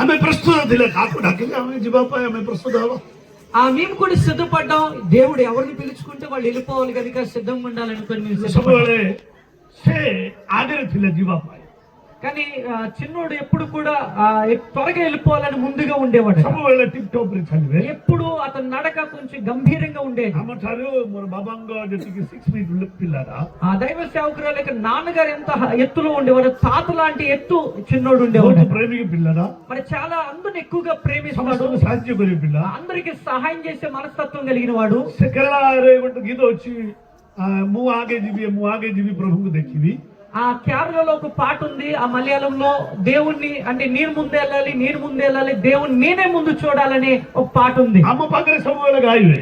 ଆମେ ପ୍ରସ୍ତୁତ ଥିଲେ କାହାକୁ ଡାକିଲେ ଆମେ ଯିବା ପାଇଁ ଆମେ ପ୍ରସ୍ତୁତ ହବା। మేము కూడా సిద్ధపడ్డాం. దేవుడు ఎవరిని పిలుచుకుంటే వాళ్ళు వెళ్ళిపోవాలి కనుక సిద్ధంగా ఉండాలనుకుని మేము సిద్ధపడ్డాం. ସବୁବେଳେ ସେ ଆଗରେ ଥିଲେ ଯିବା ପାଇଁ। కానీ చిన్నోడు ఎప్పుడు కూడా త్వరగా వెళ్ళిపోవాలని ముందుగా ఉండేవాడు. ସବୁବେଳେ టిప్ టాప్ ରେ ଚାଲିବେ। ఎప్పుడు అతని నడక కొంచెం గంభీరంగా ఉండేది. ଆମଠାରୁ ମୋର ବାବାଙ୍କ ଯେତିକି 6 feet ପିଲାరా ఆ దైవ సేవకురాలు యొక్క నాన్నగారు ఎంత ఎత్తులో ఉండేవాడు, తాత లాంటి ఎత్తు చిన్నోడు ఉండేవాడు. ప్రేమిక పిల్లరా మరి చాలా అందరిని ఎక్కువగా ప్రేమిస్తాడు, సాధ్య కొరే పిల్ల, అందరికి సహాయం చేసే మనస్తత్వం కలిగిన వాడు. కేరళରେ ଗୋଟେ గీత వచ్చి ମୁଁ ଆଗେ ଯିବି ప్రభుଙ୍କୁ ଦେଖିବି. ఆ కేరళలో ఒక పాట ఉంది, ఆ మలయాళంలో దేవుణ్ణి అంటే నేను ముందే వెళ్ళాలి దేవుణ్ణి నేనే ముందు చూడాలని ఒక పాట ఉంది. అమ్మ పాకరే ସବୁବେଳେ ଗାଇବେ।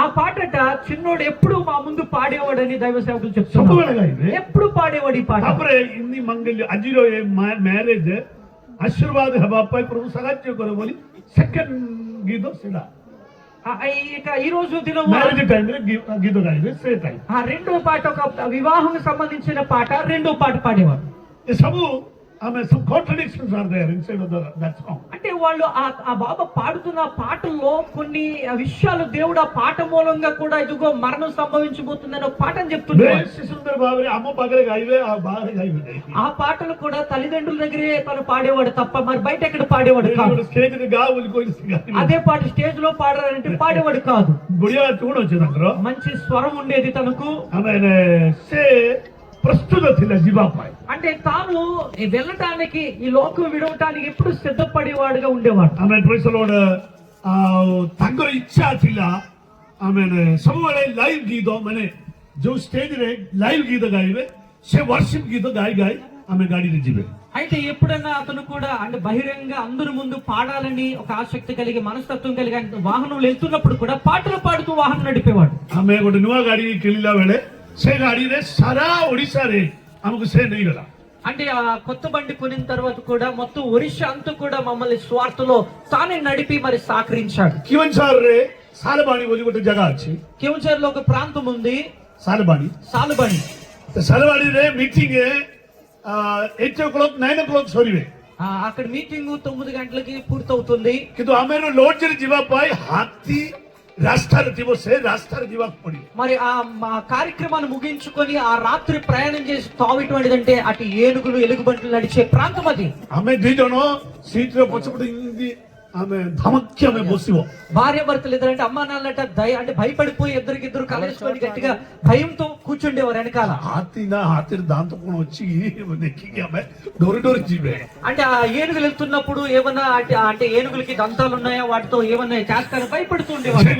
ఆ పాటట చిన్నోడు ఎప్పుడు మా ముందు పాడేవాడని దైవ సేవకులు చెప్తున్నారు. ఎప్పుడు పాడేవాడు ఈ పాట. ఇన్ని మంగళ్య అజిరో మ్యారేజ్ ఆశీర్వాద హబా పై ప్రభు సహాయ కర బోలి సెకండ్ గీత సిడా ఇక ఈ రోజు దినం మ్యారేజ్ టైం రే గీత గాయిబే సే టైం రెండో పాట ఒక వివాహం సంబంధించిన పాట రెండో పాట పాడేవాడు. ఏ సబు ఆమె some contradictions are there inside of that song. అంటే వాళ్ళు ఆ బాబా పాడుతున్న పాటల్లో కొన్ని విషయాలు దేవుడు ఆ పాట మూలంగా కూడా ఇదిగో మరణం సంభవించబోతుందని ఒక పాటను చెప్తున్నారు. సుందర బాబరే అమ్మ పగరే గాయిబే ఆ బాహరే గాయిబే. ఆ పాటలు కూడా తల్లిదండ్రుల దగ్గరే తను పాడేవాడు తప్ప మరి బయట ఎక్కడ పాడేవాడు కాదు. స్టేజ్ ని గావులు కోయి అదే పాట స్టేజ్ లో పాడారంటే పాడేవాడు కాదు. బుడియా చూడొచ్చు దగ్గర మంచి స్వరం ఉండేది తనకు. ఆమె సే ప్రస్తుత ଥିଲା ଯିବା ପାଇଁ, అంటే తాను వెళ్ళటానికి ఈ లోకం విడవటానికి ఎప్పుడు సిద్ధపడేవాడుగా ఉండేవాడు. ఆమె ప్రైసలోడ ତାଙ୍କର ଇଚ୍ଛା ଥିଲା ଆମେ ସବୁବେଳେ ଲାଇଭ ଗୀତ ମାନେ ଯୋଉ ଷ୍ଟେଜରେ ଲାଇଭ ଗୀତ ଗାଇବେ ସେ వర్షిప్ గీత గాయి ఆమె గాడిରେ ଯିବେ. అయితే ఎప్పుడన్నా అతను కూడా అంటే బహిరంగ అందరి ముందు పాడాలని ఒక ఆసక్తి కలిగి మనస్తత్వం కలిగి వాహనంలో వెళ్తున్నప్పుడు కూడా పాటలు పాడుతూ వాహనం నడిపేవాడు. ఆమె ଗୋଟେ ନୂଆ ଗାଡି କିଣିଲା ବେଳେ ସେ ଗାଡିରେ ସାରା ଓଡିଶାରେ ଆମକୁ ସେ ନେଇଗଲା. అంటే ఆ కొత్త బండి కొనిన తర్వాత కూడా మొత్తం ఒరిస్సా అంతా కూడా మమ్మల్ని స్వార్థలో తానే నడిపి మరి సహకరించాడు. కివన్సార్రే సాలబాణి ବୋଲି ଗୋଟେ ଜାଗା ଅଛି. కివన్సార్లో ఒక ప్రాంతం ఉంది సాలబాణి. సాలబాణిରେ మీటింగ్ 8 o'clock 9 o'clock సరివే. అక్కడ మీటింగ్ 9 గంటలకి పూర్తవుతుంది. କିନ୍ତୁ ଆମେ ଲୋଜରେ ଯିବା ପାଇଁ ହାତୀ రాష్ట్రాలు దివసే రాష్ట్రాలు దివాకు పడి మరి ఆ కార్యక్రమాన్ని ముగించుకొని ఆ రాత్రి ప్రయాణం చేసి తావిటువంటిదంటే అటు ఏనుగులు ఎలుగుబంట్లు నడిచే ప్రాంతం అది. ఆమె ద్విజను సీట్ లో పచ్చబడి ఆమె ధమక్కి ఆమె బొసివో భార్య భర్తలు ఇద్దరంటే అమ్మా నాన్నట అంటే భయపడిపోయి ఇద్దరికిద్దరు కలేసుకొని గట్టిగా భయంతో కూర్చుండేవారు వెనకాల. హాతీ దాంతో కూడా వచ్చి నెక్కి ఆమె డోరి జీవే. అంటే ఆ ఏనుగులు వెళ్తున్నప్పుడు ఏమన్నా అంటే ఏనుగులకి దంతాలు ఉన్నాయా వాటితో ఏమన్నా చేస్తారో భయపడుతూ ఉండేవాడు.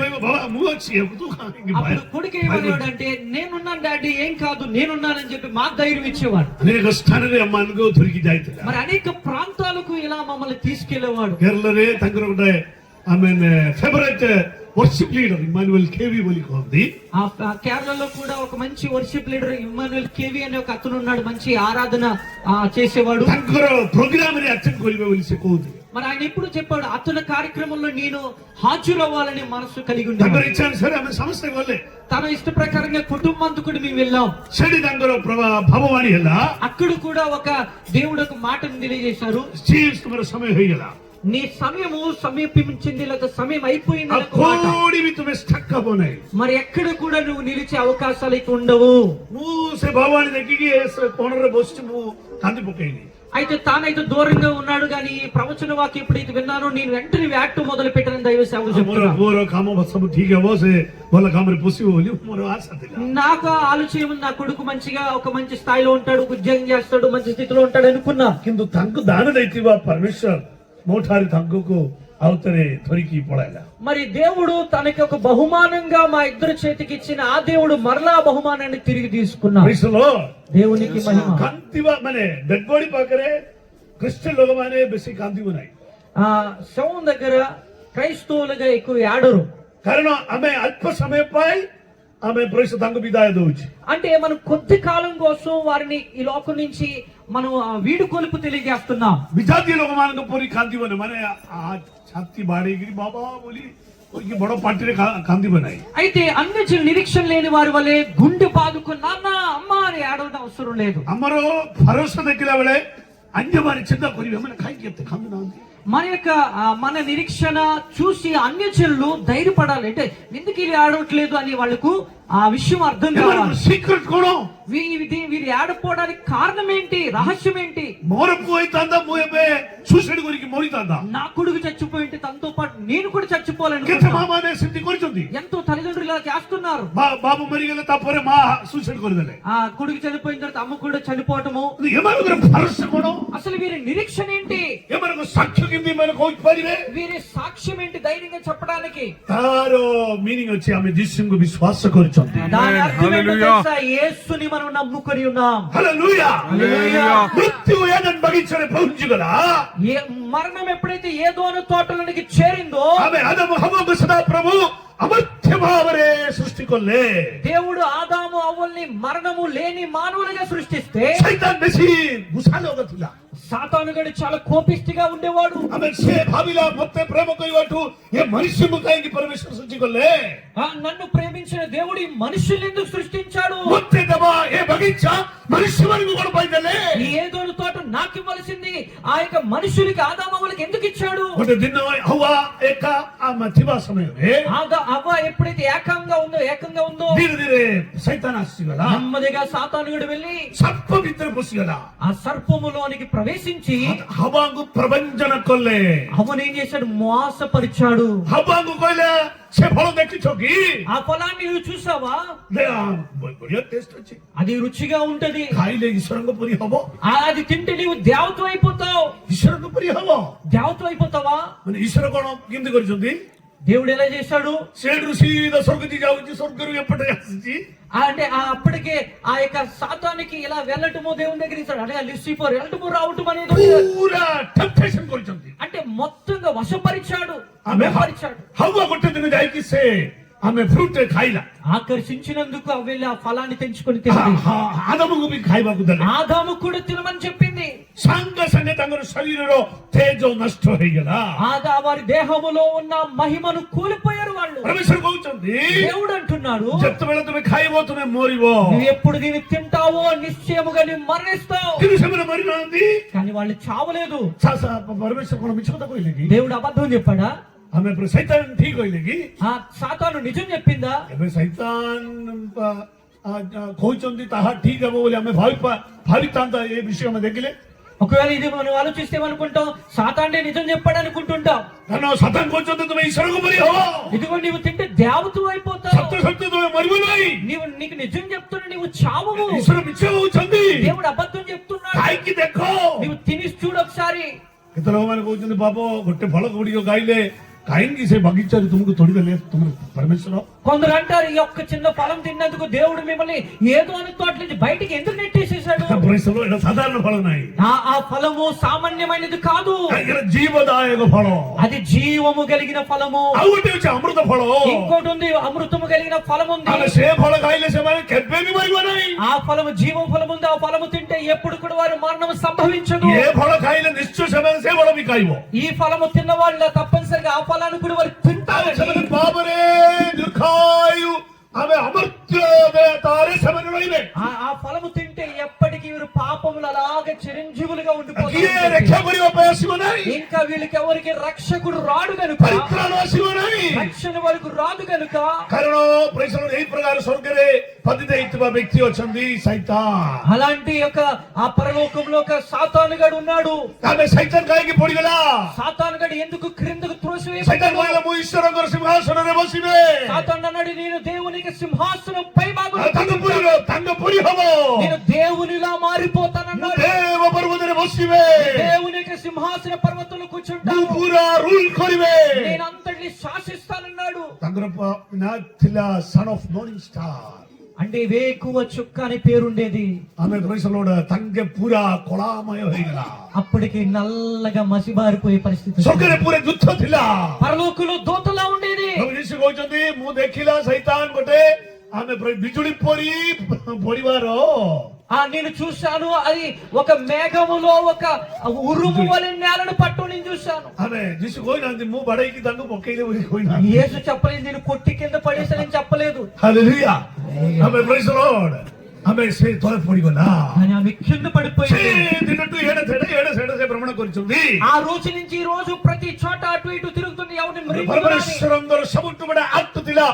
అప్పుడు కొడుకు ఏమనేవాడు అంటే నేనున్నాను డాడీ ఏం కాదు నేనున్నానని చెప్పి మాకు ధైర్యం ఇచ్చేవాడు. అనేక స్థానాలు అమ్మానుకో దొరికి జాయితే మరి అనేక ప్రాంతాలకు ఇలా మమ్మల్ని తీసుకెళ్లేవాడు. కేరళరే తంగర ఒకటే ఆమె ఫేవరెట్ వర్షిప్ లీడర్ ఇమ్మాన్యుయల్ కేవి ବୋଲି କହନ୍ତି. కేరళలో కూడా ఒక మంచి వర్షిప్ లీడర్ ఇమ్మాన్యుయల్ కేవి అనే ఒక అతను ఉన్నాడు, మంచి ఆరాధన చేసేవాడు. ତାଙ୍କର ప్రోగ్రామ్ ని అటెండ్ କରିବେ ବୋଲି ସେ କହୁଥିଲେ. మరి ఆయన ఎప్పుడు చెప్పాడు అతని కార్యక్రమంలో నేను హాజరవ్వాలని మనసు కలిగి ఉన్నాడు. ତାଙ୍କର ଇଚ୍ଛା ଅନୁସାରେ ଆମେ ସମସ୍ତେ ଗଲେ. తన ఇష్ట ప్రకారంగా కుటుంబంతో కూడా మేము వెళ్ళాం. ସେଠି ତାଙ୍କର ଭାବବାଣୀ ହେଲା. అక్కడ కూడా ఒక దేవుడు ఒక మాటను తెలియజేశారు. ତୁମର ସମୟ ହେଇଗଲା, నీ సమయము సమీపించింది లేక సమయం అయిపోయింది. మరి ఎక్కడ కూడా నువ్వు నిలిచే అవకాశాలు అయితే ఉండవు. నువ్వు సే భగవాన్ దగ్గరికి కోనర బొస్ట్ నువ్వు కంది పొక్కైంది. అయితే తానైతే దూరంగా ఉన్నాడు కానీ ఈ ప్రవచన వాక్యం ఎప్పుడైతే విన్నానో నేను వెంటనే వ్యాక్ట్ మొదలు పెట్టాను. దైవ సేవకులు నాకు ఆలోచన నా కొడుకు మంచిగా ఒక మంచి స్థాయిలో ఉంటాడు, ఉద్యోగం చేస్తాడు, మంచి స్థితిలో ఉంటాడు అనుకున్నా. కింద తనకు దానదైతివా పరమేశ్వర్ మోటారి తగ్గుకు అవతరే త్వరికి పొడాల. మరి దేవుడు తనకి ఒక బహుమానంగా మా ఇద్దరు చేతికి ఇచ్చిన ఆ దేవుడు మరలా బహుమానాన్ని తిరిగి తీసుకున్నాడు. దేవునికి మహిమ. కాంతివా మనే డెడ్ బాడీ పాకరే క్రిస్టియన్ లోకమానే బెసి కాంతి ఉన్నాయి. శవం దగ్గర క్రైస్తవులుగా ఎక్కువ ఆడరు. కారణం ఆమె అల్ప సమయపై ఆమె ప్రైస్ తంగు విదాయ దోచి అంటే మనం కొద్ది కాలం కోసం వారిని ఈ లోకం నుంచి మనం వీడుకొలుపు తెలియజేస్తున్నాం. విజాతీయ లోకమానంగా పోరి కాంతివన మన ఛాతి బాడేగిరి బాబా బోలి బడ పార్టీరే కాంతివనాయి. అయితే అన్నిటి నిరీక్షణ లేని వారి వలె గుండె బాదుకు నాన్న అమ్మ అని ఆడవడం అవసరం లేదు. అమ్మరో భరోసా దక్కిన వేళ 안녕만이 친다 거리 왜만 가이겠대 가면 나온대. మన నిరీక్షణ చూసి అన్యజనులు ధైర్యపడాలి. అంటే ఎందుకు ఇది ఆడట్లేదు అని వాళ్ళకు ఆ విషయం అర్థం కావాలి. సీక్రెట్ కూడా వీరు ఆడపోవడానికి కారణం ఏంటి, రహస్యం ఏంటి? మోరపోయితందా మోయబే సూసైడ్ గురికి మోరితందా. నా కొడుకు చచ్చిపోయింటే తనతో పాటు నేను కూడా చచ్చిపోవాలని మామానే సిద్ధి కొడుతుంది. ఎంతో తల్లిదండ్రులు ఇలా చేస్తున్నారు. బాబు మరిగల తప్పరే మా సూసైడ్ కొరిదలే. ఆ కొడుకు చనిపోయిన తర్వాత అమ్మ కూడా చనిపోవటము. ఏమనుకున్న భరోసా కూడా అసలు వీరి నిరీక్షణ ఏంటి? ఏమనుకు సాక్ష్యం కింది మనకు పరివే వీరి సాక్ష్యం ఏంటి ధైర్యంగా చెప్పడానికి? తారో మీనింగ్ వచ్చి ఆమె జీసస్కు విశ్వాస కొరుచుంది. దాని అర్థం ఏంటో తెలుసా? యేసుని మనం నమ్ముకొని ఉన్నాం. హల్లెలూయా. హల్లెలూయా. మృత్యు ఏదన్ బగిచరే పౌంచుగలా. మరణం ఎప్పుడైతే ఏదోను తోటలోనికి చేరిందో ఆమె ఆదాము హవ్వకు సదా ప్రభు అమర్త్యమావరే సృష్టికొల్లే. దేవుడు ఆదాము అవ్వల్ని మరణము లేని మానవులుగా సృష్టిస్తే సైతాన్ బెసి గుసాలోగతిలా. సాతానుగాడు చాలా కోపిష్టిగా ఉండేవాడు. ఆమె సే భావిలా మొత్తం ప్రేమ కొయ్యవాటు ఏ మనిషి ముఖాయికి పరమేశ్వర సృష్టికొల్లే. నన్ను ప్రేమించిన దేవుడు ఈ మనుషుల్ని ఎందుకు సృష్టించాడు? మొత్తం దబా ఏ బగిచా మనిషి వరకు కూడా బయటలే. ఈ ఏదోను తోట నాకు ఇవ్వాల్సింది ఆ యొక్క మనుషులకి ఆదామవులకి ఎందుకు ఇచ్చాడు? ఒక దిన హవ్వ ఏక ఆమె తివా సమయమే అవ్వ ఎప్పుడైతే ఏకంగా ఉందో ధీరే ధీరే సైతాన్ ఆసిగలా. నెమ్మదిగా సాతానుగాడు వెళ్ళి సర్ప మిత్ర పుసిగలా. ఆ సర్పములోనికి ప్రవేశించి హవ్వకు ప్రభంజన కొల్లే. అవ్వను ఏం చేశాడు? మోసపరిచాడు. హవ్వకు కొల్లే సే ఫలం দেখি చోకి. ఆ ఫలాన్ని నువ్వు చూసావా? బడియా టేస్ట్ వచ్చి అది రుచిగా ఉంటది. খাইলে ఈశ్వరంగ పురి హబో. అది తింటే నీవు దేవత అయిపోతావు. ఈశ్వరంగ పురి హబో. దేవత అయిపోతావా? মানে ఈశ్వర కోణ కింది కొరిచుంది. దేవుడు ఎలా చేశాడు? సేడు సీదా స్వర్గకి జావుచి స్వర్గరు ఎప్పటి చేసి అంటే అప్పటికే ఆ యొక్క సాతానికి ఇలా వెళ్ళటము దేవుని దగ్గర ఇస్తాడు. అంటే లిసిఫర్ వెళ్ళటము రావటం అనేది పూరా టెంప్టేషన్ కొరిచుంది. అంటే మొత్తంగా వశపరిచాడు. ఆమె హవ్వ కొట్టదిన దాయికిసే ఆమె ఫ్రూట్ ఖాయిలా. ఆకర్షించినందుకు వెళ్ళి ఆ ఫలాన్ని తెంచుకొని తింది. ఆదాముకు బి ఖాయిబాకు దలే. ఆదాము కూడా తినమని చెప్పింది. సంగ సంగే తమరు శరీరలో తేజో నష్ట హోయిగలా. వారి దేహములో ఉన్న మహిమను కోల్పోయారు వాళ్ళు. పరమేశ్వర కౌచుంది. దేవుడు అంటున్నాడు, చెప్తవేళ తుమే ఖాయిబో తుమే మోరివో. నువ్వు ఎప్పుడు దీన్ని తింటావో నిశ్చయముగా నువ్వు మరణిస్తావు. తిరుసమన మరినాంది. కానీ వాళ్ళు చావలేదు. పరమేశ్వర కోణ మిచ్చత కోయిలేగి. దేవుడు అబద్ధం చెప్పాడా? ఆమె ఇప్పుడు సైతాన్ ఠీక్ కోయిలేగి. సాతాను నిజం చెప్పిందా? ଏବେ సైతాన్ କହୁଛନ୍ତି ତାହା ଠିକ ହେବ ବୋଲି ଆମେ ଭାବିଥାନ୍ତା ଏ ବିଷୟ ଆମେ ଦେଖିଲେ. ఒకవేళ ఇది మనం ఆలోచిస్తే ఏమనుకుంటాం? సాతానే నిజం చెప్పాడు అనుకుంటుంటాం. କାରଣ ସତାନ କହୁଛନ୍ତି ତୁମେ ଈଶ୍ୱରକୁ ପରି ହବ. ఇదిగో నీవు తింటే దేవత అయిపోతావు. ସତ୍ୟ ସତ୍ୟ ତୁମେ ମରିବ ନାହିଁ. నీకు నిజం చెప్తున్నా నీవు చావవు. ଈଶ୍ୱର ମିଛ କହୁଛନ୍ତି. దేవుడు అబద్ధం చెప్తున్నాడు. ଖାଇକି ଦେଖ. నీవు తిని చూడు ఒకసారి. କେତେ ଲୋକମାନେ କହୁଛନ୍ତି ବାପ ଗୋଟେ ଫଳ ଗୁଡ଼ିକ ଗାଇଲେ କାହିଁକି ସେ ବଗିଚାରେ ତୁମକୁ ତୋଡ଼ିଦେଲେ ତୁମର ପରମେଶ୍ୱର. కొందరు అంటారు ఈ ఒక్క చిన్న ఫలం తిన్నందుకు దేవుడు మిమ్మల్ని ఏదో అని తోట నుంచి బయటికి ఎందుకు నెట్టేసేసాడు? ଏଇଟା ସାଧାରଣ ଫଳ ନାହିଁ. ఆ ఫలము సామాన్యమైనది కాదు. జీవదాయక ఫଳ. అది జీవము కలిగిన ఫలము. ଆଉ ଗୋଟେ ଅଛି ଅମୃତ ଫଳ. ఇంకోటి ఉంది, అమృతము కలిగిన ఫలం ఉంది. ସେ ଫଳ ଖାଇଲେ ସେମାନେ କେବେ ବି ମରିବ ନାହିଁ. ఆ ఫలము జీవం ఫలం ఉంది. ఆ ఫలము తింటే ఎప్పుడు కూడా వారు మరణం సంభవించదు. ఏ ఫଳ ଖାଇଲେ నిశ్చୟ ସେମାନେ ସେ ଫଳ ବି ଖାଇବ. ఈ ఫలము తిన్న వాళ్ళు తప్పనిసరిగా ఆ ఫలాన్ని కూడా వారు తింటారు. ସେମାନେ ପାପରେ ଦୀର୍ଘାୟୁ ଆମେ ଅମର୍ତ୍ୟ తారే ସେମାନେ ରହିବେ. ఆ ఫలము తింటే ఎప్పటికీ వీరు పాపములు అలాగే చిరంజీవులుగా ఉండిపోతారు. କିଏ ରକ୍ଷା କରିବା ପାଇଁ ଆସିବ ନାହିଁ. ఇంకా వీళ్ళకి ఎవరికి రక్షకుడు రాడు కనుక, ପରିତ୍ରାଣ ଆସିବ ନାହିଁ. రక్షణ వరకు రాదు కనుక. କାରଣ ଏଇ ପ୍ରକାର ସ୍ୱର୍ଗରେ ପତିତ ହେଇଥିବା ବ୍ୟକ୍ତି ଅଛନ୍ତି ସୈତାନ. అలాంటి యొక్క ఆ పరలోకంలో ఒక సాతానుగాడు ఉన్నాడు. ଆମେ ସୈତାନ କାହିଁକି ପଡିଗଲା? సాతానుగాడు ఎందుకు క్రిందకు త్రోసివేయబడ్డాడు? ସୈତାନ କହିଲା ମୁଁ ଈଶ୍ୱରଙ୍କର ସିଂହାସନରେ ବସିବେ. సాతాను అన్నాడు నేను దేవునికి సింహాసనం పై భాగంలో ତାଙ୍କ ପରି ହବ. నేను దేవునిలా మారిపోతానన్నాడు. ଦେବ ପର୍ବତରେ ବସିବେ. దేవునికి సింహాసన పర్వతంలో కూర్చుంటాను. ପୁରା ରୁଲ କରିବେ. నేను అంతటిని శాసిస్తానన్నాడు. ତାଙ୍କର ନାଁ ଥିଲା ସନ୍ ଅଫ୍ ମର୍ଣ୍ଣିଂ ଷ୍ଟାର. అంటే వేకువ చుక్క అని పేరుండేది. ఆమె ప్రైసలోడ తంగే పూరా కొళామయ హోయిగలా. అప్పటికి నల్లగా మసిబారిపోయే పరిస్థితి. స్వర్గରେ పూరే ଯୁଦ୍ଧ ଥିଲା. పరలోకంలో దూతలా ఉండేది. ପ୍ରଭୁ ଯୀଶୁ କହୁଛନ୍ତି ମୁଁ ଦେଖିଲା ସୈତାନ ଗୋଟେ ଆମେ ବିଜୁଳି ପରି ପରିବାର. నేను చూశాను, అది ఒక మేఘములో ఒక ఉరుము వలె నేలను పట్టు నేను చూశాను. ఆమె ଯୀଶు କହିନାହାନ୍ତି ମୁଁ ବାଡେଇକି ତାଙ୍କୁ ପକେଇଲେ ବୋଲି କହିନାହାନ୍ତି. యేసు చెప్పలేదు నేను కొట్టి కింద పడేసానని చెప్పలేదు. హల్లెలూయా. ఆమె ప్రైజ్ ది లార్డ్. ఆమె ସେ ତଳେ ପଡିଗଲା. కానీ ఆమె కింద పడిపోయింది. ଦିନଠୁ ଏଡେ తిరుగుతుంది ఆ రోజు నుంచి ఈ రోజు ప్రతి చోట అటు ఇటు తిరుగుతుంది ఎవరిని మృంగుదామని. పరమేశ్వరందరూ సముద్రమడ ఆత్తుతిలా